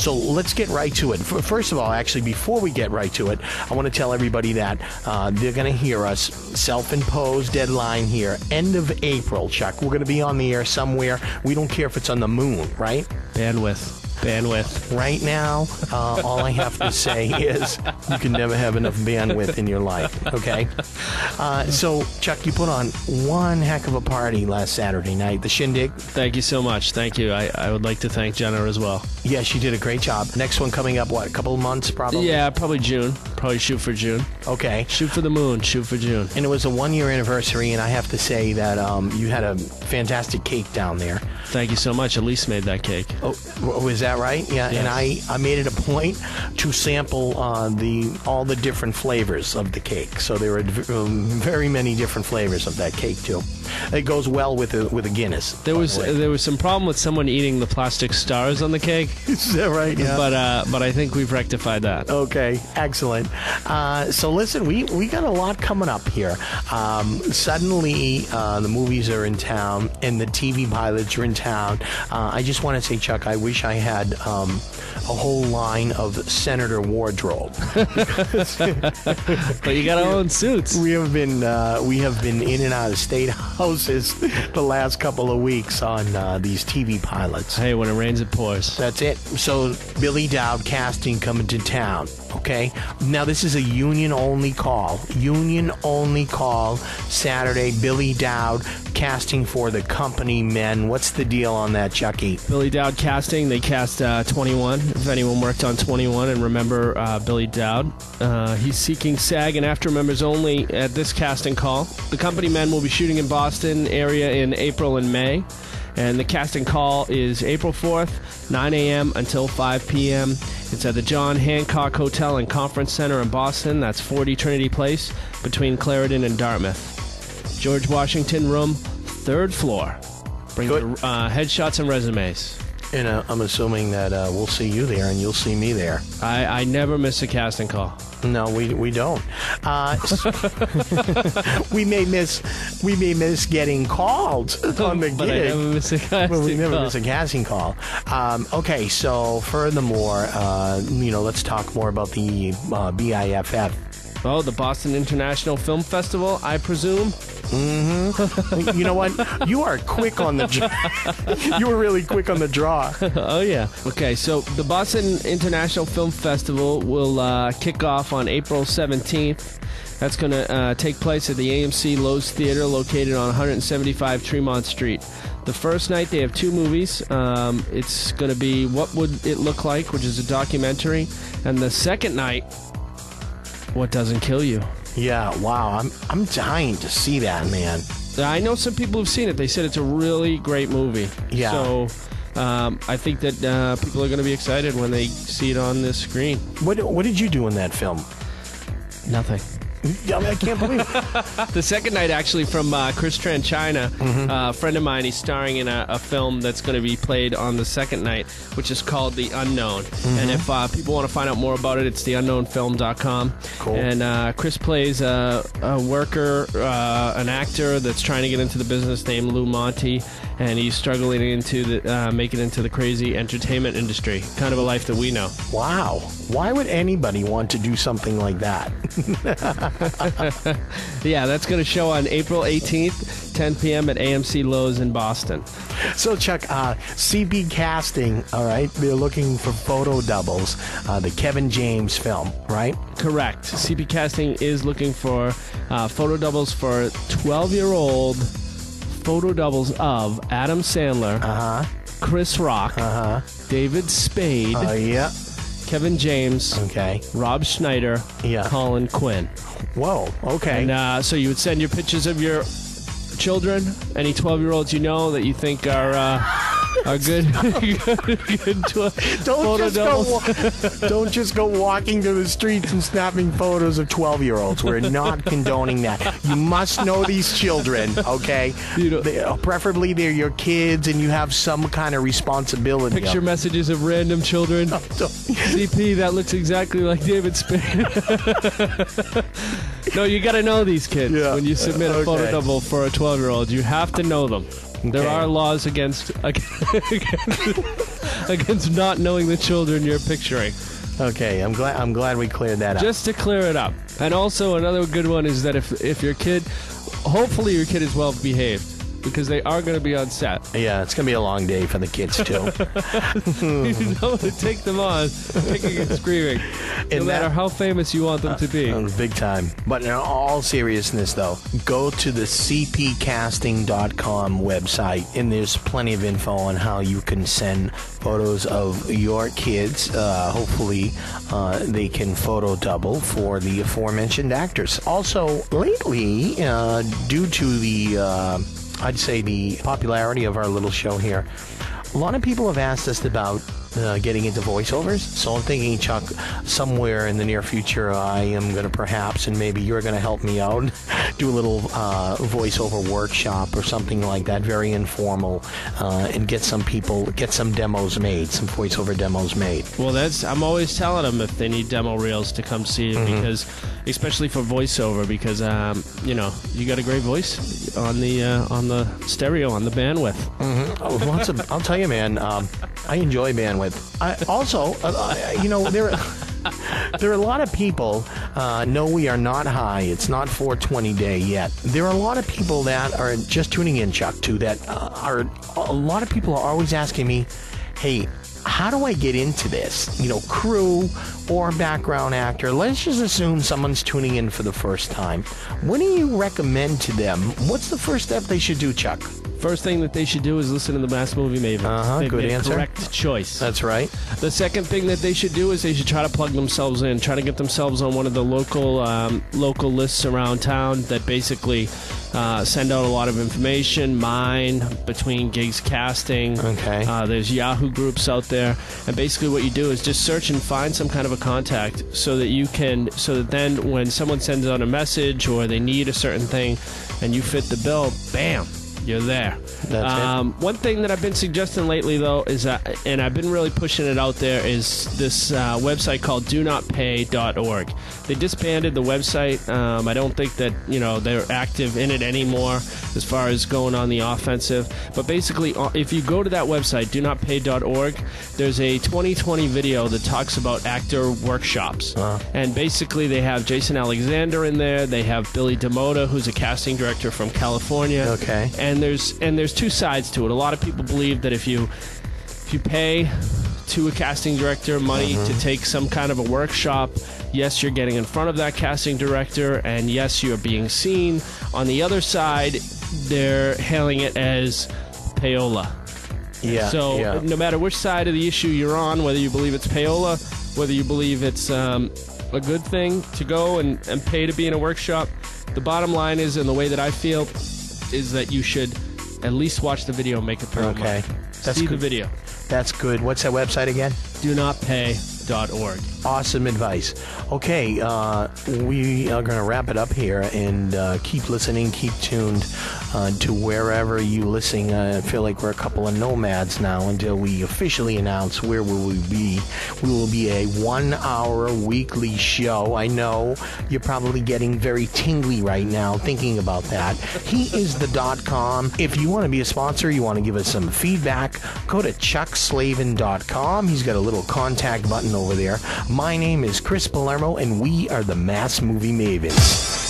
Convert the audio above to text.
So let's get right to it. First of all, actually, before we get right to it, I want to tell everybody that they're going to hear us, self-imposed deadline here, end of April, Chuck. We're going to be on the air somewhere. We don't care if it's on the moon, right? Bandwidth. Right now, all I have to say is you can never have enough bandwidth in your life, okay? So, Chuck, you put on one heck of a party last Saturday night, the Shindig. Thank you so much. Thank you. I would like to thank Jenna as well. Yeah, she did a great job. Next one coming up, what, a couple of months probably? Yeah, probably June. Probably shoot for June. Okay. Shoot for the moon. Shoot for June. And it was a one-year anniversary, and I have to say that you had a fantastic cake down there. Thank you so much. Elise made that cake. Oh, was that right? Yeah, yes. And I made it a point to sample all the different flavors of the cake. So there were very many different flavors of that cake too. It goes well with a Guinness. There was some problem with someone eating the plastic stars on the cake. Is that right? Yeah. But I think we've rectified that. Okay, excellent. So listen, we got a lot coming up here. Suddenly, the movies are in town and the TV pilots are in town. I just want to say, Chuck, I wish I had a whole line of senator wardrobe. But you got to own suits. We have been in and out of state houses the last couple of weeks on these TV pilots. Hey, when it rains, it pours. That's it. So Billy Dowd casting coming to town. Okay. Now this is a union-only call. Union-only call Saturday. Billy Dowd casting for the company men. What's the deal on that, Chucky? Billy Dowd casting. They cast 21. If anyone worked on 21 and remember Billy Dowd, he's seeking SAG and AFTRA members only at this casting call. The company men will be shooting in Boston area in April and May. And the casting call is April 4th, 9 a.m. until 5 p.m. It's at the John Hancock Hotel and Conference Center in Boston. That's 40 Trinity Place between Clarendon and Dartmouth. George Washington Room, 3rd floor. Bring your headshots and resumes. And I'm assuming that we'll see you there and you'll see me there. I never miss a casting call. No, we don't. we may miss getting called on the gig. But I never miss a casting call. We never call. miss a casting call. Okay, so furthermore, let's talk more about the BIFF. Oh, the Boston International Film Festival, I presume? Mm-hmm. You know what? You are quick on the draw. You were really quick on the draw. Oh, yeah. Okay, so the Boston International Film Festival will kick off on April 17th. That's going to take place at the AMC Lowe's Theater located on 175 Tremont Street. The first night, they have 2 movies. It's going to be What Would It Look Like, which is a documentary. And the second night, What Doesn't Kill You. Yeah, wow. I'm dying to see that, man. I know some people who've seen it. They said it's a really great movie. Yeah. So I think that people are going to be excited when they see it on this screen. What did you do in that film? Nothing. I can't believe it. The second night, actually, from Chris Tranchina, a friend of mine. He's starring in a film that's going to be played on the second night, which is called The Unknown. And if people want to find out more about it, it's theunknownfilm.com. Cool. And Chris plays a worker, an actor that's trying to get into the business named Lou Monte, and he's struggling to make it into the crazy entertainment industry. Kind of a life that we know. Wow. Why would anybody want to do something like that? Yeah, that's going to show on April 18th, 10 p.m. at AMC Lowe's in Boston. So, Chuck, CB Casting, all right, they're looking for photo doubles, the Kevin James film, right? Correct. CB Casting is looking for photo doubles for 12-year-old photo doubles of Adam Sandler, Chris Rock, David Spade, yeah. Kevin James, Okay. Rob Schneider, Yeah. Colin Quinn. Whoa, okay. And so you would send your pictures of your children, any 12-year-olds you know that you think are good, good Don't just go walking to the streets and snapping photos of 12-year-olds. We're not condoning that. You must know these children, okay? Preferably they're your kids and you have some kind of responsibility. Picture messages of random children. CP, that looks exactly like David Spade. No, you got to know these kids when you submit a photo double for a 12-year-old. You have to know them. There are laws against against not knowing the children you're picturing. Okay, I'm glad we cleared that up. Just to clear it up. And also another good one is that if your kid, hopefully your kid is well behaved, because they are going to be on set. Yeah, it's going to be a long day for the kids, too. You know, to take them on, kicking and screaming, no matter how famous you want them to be. Big time. But in all seriousness, though, go to the cpcasting.com website, and there's plenty of info on how you can send photos of your kids. Hopefully, they can photo double for the aforementioned actors. Also, lately, due to the... I'd say the popularity of our little show here, a lot of people have asked us about getting into voiceovers. So I'm thinking, Chuck, somewhere in the near future, I am going to perhaps, and maybe you're going to help me out, do a little voiceover workshop or something like that, very informal, and get some demos made, some voiceover demos made. Well, I'm always telling them if they need demo reels to come see it, because, especially for voiceover, because you know, you got a great voice on the stereo, on the bandwidth. I'll tell you, man. I enjoy bandwidth. I also, you know, there are a lot of people. No, we are not high. It's not 420 day yet. There are a lot of people that are just tuning in, Chuck, too. A lot of people are always asking me, "Hey, how do I get into this? You know, crew or background actor? Let's just assume someone's tuning in for the first time. What do you recommend to them? What's the first step they should do, Chuck?" First thing that they should do is listen to the Mass Movie Mavens. They've good made answer. Correct choice. That's right. The second thing that they should do is they should try to plug themselves in, try to get themselves on one of the local lists around town that basically send out a lot of information. Mine, Between Gigs Casting. Okay. There's Yahoo groups out there, and basically what you do is just search and find some kind of a contact so that then when someone sends out a message or they need a certain thing and you fit the bill, bam, you're there. That's it. One thing that I've been suggesting lately, though, is and I've been really pushing it out there, is this website called donotpay.org. They disbanded the website. I don't think that, you know, they're active in it anymore as far as going on the offensive. But basically, if you go to that website, donotpay.org, there's a 2020 video that talks about actor workshops. And basically, they have Jason Alexander in there. They have Billy DeMota, who's a casting director from California. Okay. And there's two sides to it. A lot of people believe that if you pay to a casting director money to take some kind of a workshop, yes, you're getting in front of that casting director, and yes, you're being seen. On the other side, they're hailing it as payola. Yeah. So no matter which side of the issue you're on, whether you believe it's payola, whether you believe it's a good thing to go and pay to be in a workshop, the bottom line is, and the way that I feel, is that you should at least watch the video and make it through. Okay. That's See good. the video. That's good. What's that website again? donotpay.org. Awesome advice. Okay, we are going to wrap it up here, and keep listening, keep tuned to wherever you listen. I feel like we're a couple of nomads now until we officially announce where will we be. We will be a 1-hour weekly show. I know you're probably getting very tingly right now thinking about that. Heisthe.com. If you want to be a sponsor, you want to give us some feedback, go to chuckslavin.com. He's got a little contact button over there. My name is Chris Palermo, and we are the Mass Movie Mavens.